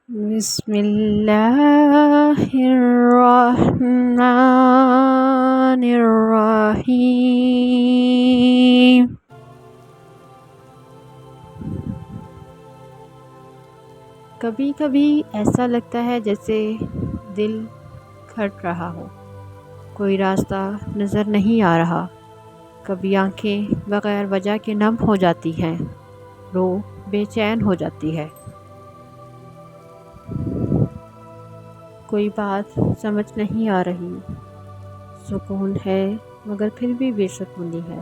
بسم اللہ الرحمن الرحیم۔ کبھی کبھی ایسا لگتا ہے جیسے دل کھٹ رہا ہو، کوئی راستہ نظر نہیں آ رہا۔ کبھی آنکھیں بغیر وجہ کے نم ہو جاتی ہیں، روح بے چین ہو جاتی ہے۔ کوئی بات سمجھ نہیں آ رہی، سکون ہے مگر پھر بھی بے سکونی ہے۔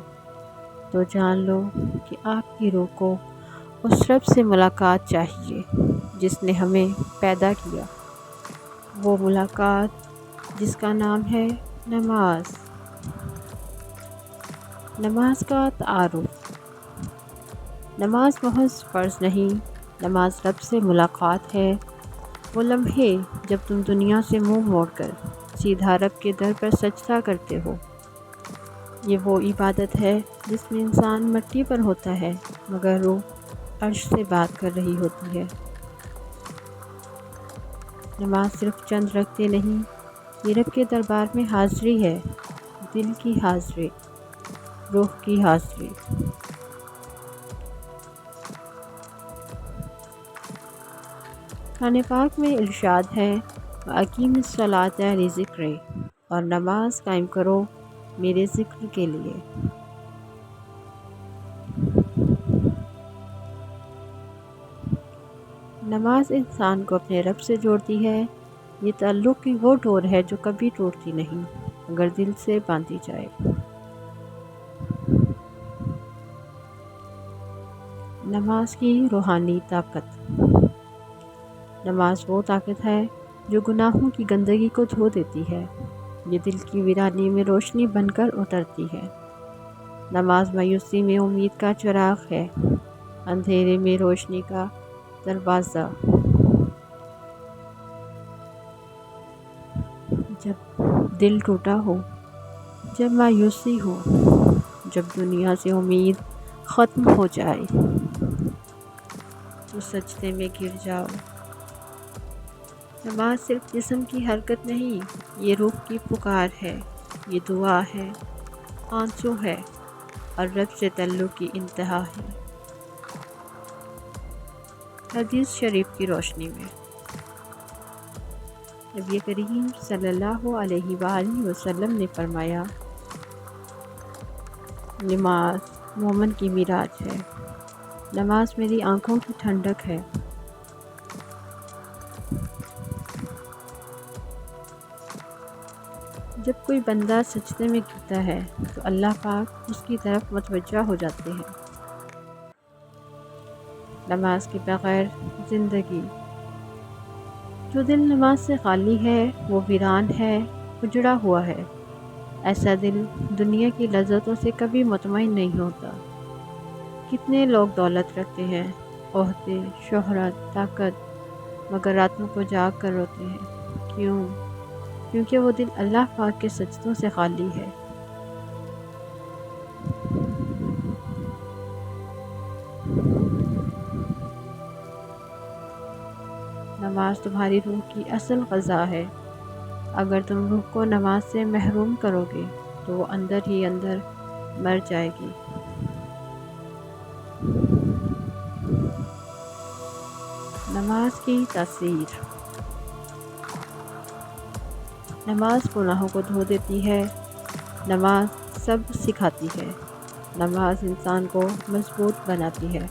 تو جان لو کہ آپ کی روح کو اس رب سے ملاقات چاہیے جس نے ہمیں پیدا کیا، وہ ملاقات جس کا نام ہے نماز۔ نماز کا تعارف۔ نماز محض فرض نہیں، نماز رب سے ملاقات ہے۔ وہ لمحے جب تم دنیا سے منہ موڑ کر سیدھا رب کے در پر سجدہ کرتے ہو۔ یہ وہ عبادت ہے جس میں انسان مٹی پر ہوتا ہے مگر روح عرش سے بات کر رہی ہوتی ہے۔ نماز صرف چند رکعتیں نہیں، یہ رب کے دربار میں حاضری ہے، دل کی حاضری، روح کی حاضری۔ قرآن پاک میں ارشاد ہے وَأَقِیمِ الصَّلَاةَ لِذِکْرِی، اور نماز قائم کرو میرے ذکر کے لیے۔ نماز انسان کو اپنے رب سے جوڑتی ہے۔ یہ تعلق کی وہ ڈور ہے جو کبھی ٹوٹتی نہیں اگر دل سے باندھی جائے۔ نماز کی روحانی طاقت۔ نماز وہ طاقت ہے جو گناہوں کی گندگی کو دھو دیتی ہے۔ یہ دل کی ویرانی میں روشنی بن کر اترتی ہے۔ نماز مایوسی میں امید کا چراغ ہے، اندھیرے میں روشنی کا دروازہ۔ جب دل ٹوٹا ہو، جب مایوسی ہو، جب دنیا سے امید ختم ہو جائے تو سجدے میں گر جاؤ۔ نماز صرف جسم کی حرکت نہیں، یہ روح کی پکار ہے، یہ دعا ہے، آنسو ہے اور رب سے تعلق کی انتہا ہے۔ حدیث شریف کی روشنی میں نبی کریم صلی اللہ علیہ وآلہ وسلم نے فرمایا، نماز مومن کی معراج ہے، نماز میری آنکھوں کی ٹھنڈک ہے۔ جب کوئی بندہ سجدے میں گرتا ہے تو اللہ پاک اس کی طرف متوجہ ہو جاتے ہیں۔ نماز کے بغیر زندگی۔ جو دل نماز سے خالی ہے وہ ویران ہے، اجڑا ہوا ہے۔ ایسا دل دنیا کی لذتوں سے کبھی مطمئن نہیں ہوتا۔ کتنے لوگ دولت رکھتے ہیں، عہدے، شہرت، طاقت، مگر راتوں کو جاگ کر روتے ہیں۔ کیوں؟ کیونکہ وہ دل اللہ پاک کے سجدوں سے خالی ہے۔ نماز تمہاری روح کی اصل غذا ہے۔ اگر تم روح کو نماز سے محروم کرو گے تو وہ اندر ہی اندر مر جائے گی۔ نماز کی تاثیر۔ نماز گناہوں کو دھو دیتی ہے، نماز صبر سکھاتی ہے، نماز انسان کو مضبوط بناتی ہے۔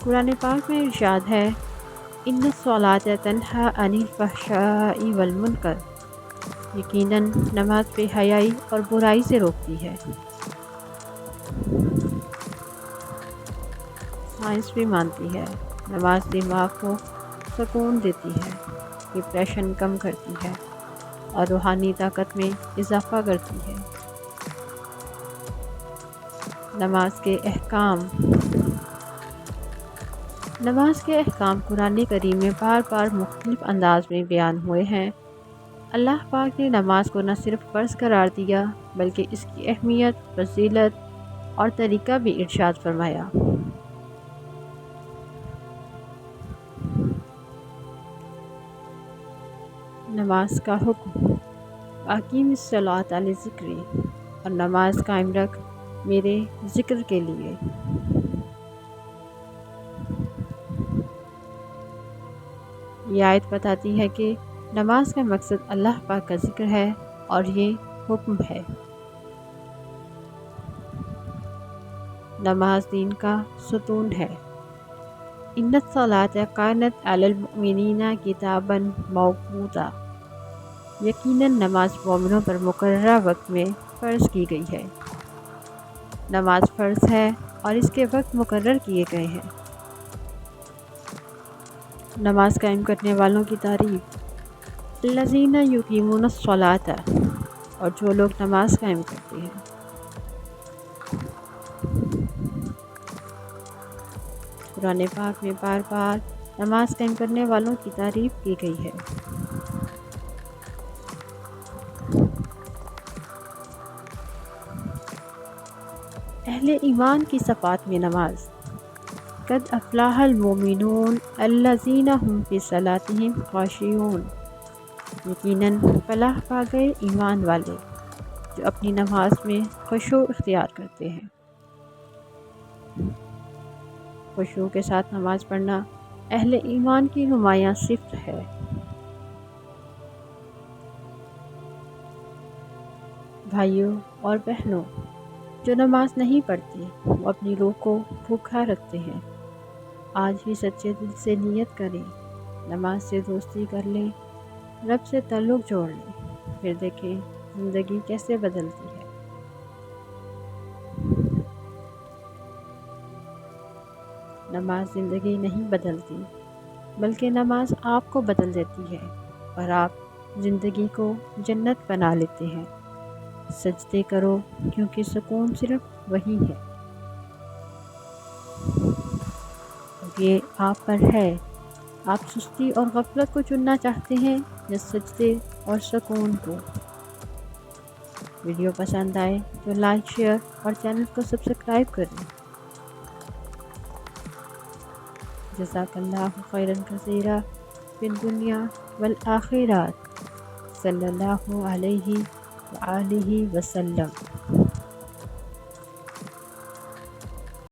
قرآن پاک میں ارشاد ہے ان الصلاۃ تنہی عن الفحشاء والمنکر، یقیناً نماز بے حیائی اور برائی سے روکتی ہے۔ سائنس بھی مانتی ہے نماز دماغ کو سکون دیتی ہے، ڈپریشن کم کرتی ہے اور روحانی طاقت میں اضافہ کرتی ہے۔ نماز کے احکام۔ نماز کے احکام قرآن کریم میں بار بار مختلف انداز میں بیان ہوئے ہیں۔ اللہ پاک نے نماز کو نہ صرف فرض قرار دیا بلکہ اس کی اہمیت، فضیلت اور طریقہ بھی ارشاد فرمایا۔ نماز کا حکم، اقیم الصلاۃ لذکری، اور نماز قائم رکھ میرے ذکر کے لیے۔ یہ آیت بتاتی ہے کہ نماز کا مقصد اللہ پاک کا ذکر ہے اور یہ حکم ہے۔ نماز دین کا ستون ہے۔ ان الصلاۃ کانت علی المؤمنین کتابا موقوتا، یقیناً نماز مومنوں پر مقررہ وقت میں فرض کی گئی ہے۔ نماز فرض ہے اور اس کے وقت مقرر کیے گئے ہیں۔ نماز قائم کرنے والوں کی تعریف، الذین یقیمون الصلاۃ، اور جو لوگ نماز قائم کرتے ہیں۔ قرآن پاک میں بار بار نماز قائم کرنے والوں کی تعریف کی گئی ہے۔ اہل ایمان کی صفات میں نماز، قد افلح المؤمنون الذین هم فی صلاتهم خاشعون، یقیناً فلاح پا گئے ایمان والے جو اپنی نماز میں خشوع اختیار کرتے ہیں۔ خشوع کے ساتھ نماز پڑھنا اہل ایمان کی نمایاں صفت ہے۔ بھائیوں اور بہنوں، جو نماز نہیں پڑھتے وہ اپنی روح کو بھوکا رکھتے ہیں۔ آج ہی سچے دل سے نیت کریں، نماز سے دوستی کر لیں، رب سے تعلق جوڑ لیں، پھر دیکھیں زندگی کیسے بدلتی ہے۔ نماز زندگی نہیں بدلتی، بلکہ نماز آپ کو بدل دیتی ہے اور آپ زندگی کو جنت بنا لیتے ہیں۔ سجدے کرو کیونکہ سکون صرف وہی ہے۔ یہ آپ پر ہے، آپ سستی اور غفلت کو چننا چاہتے ہیں یا سجدے اور سکون کو۔ ویڈیو پسند آئے تو لائک، شیئر اور چینل کو سبسکرائب کریں۔ جزاک اللہ خیرا کثیرا فی الدنیا والآخرات، صلی اللہ علیہ وآلہ وسلم۔